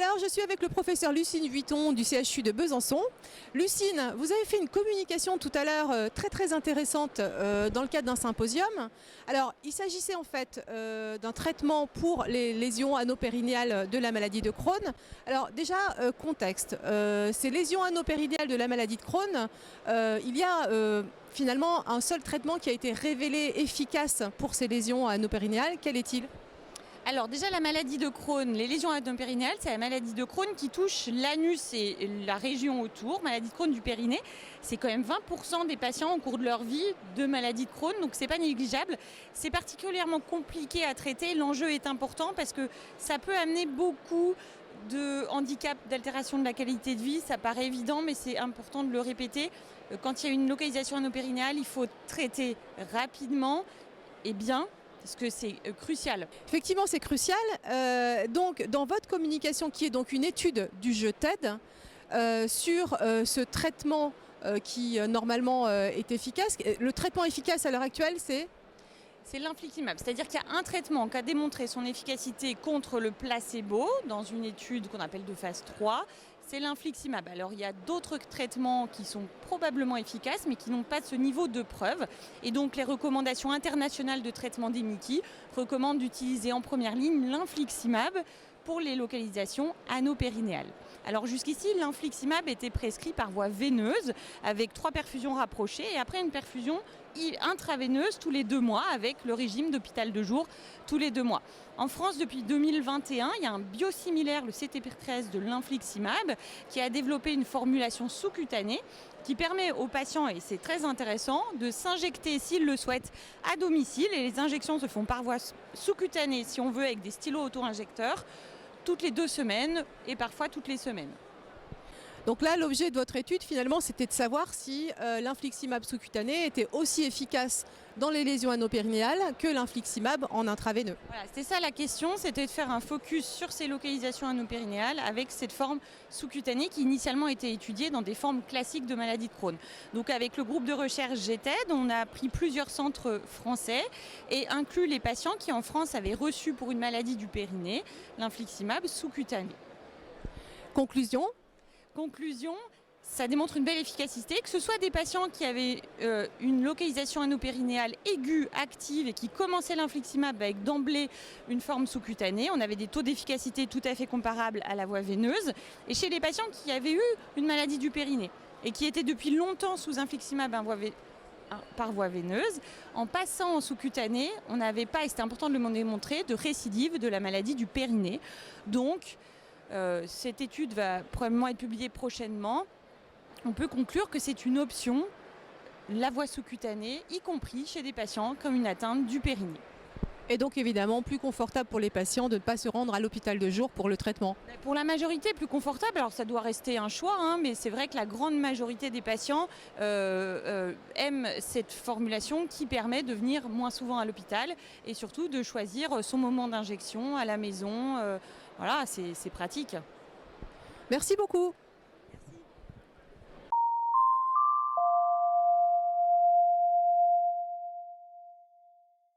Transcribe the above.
Alors, je suis avec le professeur Lucine Vuitton du CHU de Besançon. Lucine, vous avez fait une communication tout à l'heure très intéressante dans le cadre d'un symposium. Alors, il s'agissait en fait d'un traitement pour les lésions anopérinéales de la maladie de Crohn. Alors déjà, contexte, ces lésions anopérinéales de la maladie de Crohn, il y a finalement un seul traitement qui a été révélé efficace pour ces lésions anopérinéales. Quel est-il ? Alors déjà la maladie de Crohn, les lésions anopérinéales, c'est la maladie de Crohn qui touche l'anus et la région autour. Maladie de Crohn du périnée, c'est quand même 20% des patients au cours de leur vie de maladie de Crohn, donc c'est pas négligeable. C'est particulièrement compliqué à traiter, l'enjeu est important parce que ça peut amener beaucoup de handicap, d'altération de la qualité de vie, ça paraît évident mais c'est important de le répéter. Quand il y a une localisation anopérinéale, il faut traiter rapidement et bien. Parce que c'est crucial. Effectivement, c'est crucial. Donc, dans votre communication, qui est donc une étude du jeu TED, sur ce traitement qui normalement est efficace, le traitement efficace à l'heure actuelle, c'est l'infliximab, c'est-à-dire qu'il y a un traitement qui a démontré son efficacité contre le placebo dans une étude qu'on appelle de phase 3, c'est l'infliximab. Alors il y a d'autres traitements qui sont probablement efficaces mais qui n'ont pas ce niveau de preuve et donc les recommandations internationales de traitement des MICI recommandent d'utiliser en première ligne l'infliximab pour les localisations anopérinéales. Alors jusqu'ici, l'infliximab était prescrit par voie veineuse avec 3 perfusions rapprochées et après une perfusion intraveineuse tous les 2 mois avec le régime d'hôpital de jour tous les 2 mois. En France, depuis 2021, il y a un biosimilaire, le CTP13 de l'infliximab, qui a développé une formulation sous-cutanée qui permet aux patients, et c'est très intéressant, de s'injecter s'ils le souhaitent à domicile. Et les injections se font par voie sous-cutanée, si on veut, avec des stylos auto-injecteurs, toutes les 2 semaines et parfois toutes les semaines. Donc là, l'objet de votre étude, finalement, c'était de savoir si l'infliximab sous-cutané était aussi efficace dans les lésions anopérinéales que l'infliximab en intraveineux. Voilà, c'était ça la question, c'était de faire un focus sur ces localisations anopérinéales avec cette forme sous-cutanée qui initialement était étudiée dans des formes classiques de maladie de Crohn. Donc avec le groupe de recherche GTED, on a pris plusieurs centres français et inclus les patients qui en France avaient reçu pour une maladie du périnée l'infliximab sous-cutané. Conclusion, ça démontre une belle efficacité, que ce soit des patients qui avaient une localisation anopérinéale aiguë, active et qui commençaient l'infliximab avec d'emblée une forme sous-cutanée. On avait des taux d'efficacité tout à fait comparables à la voie veineuse. Et chez les patients qui avaient eu une maladie du périnée et qui étaient depuis longtemps sous infliximab par voie veineuse, en passant en sous-cutané, on n'avait pas, et c'était important de le démontrer, de récidive de la maladie du périnée. Donc, cette étude va probablement être publiée prochainement. On peut conclure que c'est une option, la voie sous-cutanée, y compris chez des patients comme une atteinte du périnée. Et donc évidemment plus confortable pour les patients de ne pas se rendre à l'hôpital de jour pour le traitement. Pour la majorité, plus confortable. Alors ça doit rester un choix, mais c'est vrai que la grande majorité des patients aiment cette formulation qui permet de venir moins souvent à l'hôpital et surtout de choisir son moment d'injection à la maison. Voilà, c'est pratique. Merci beaucoup.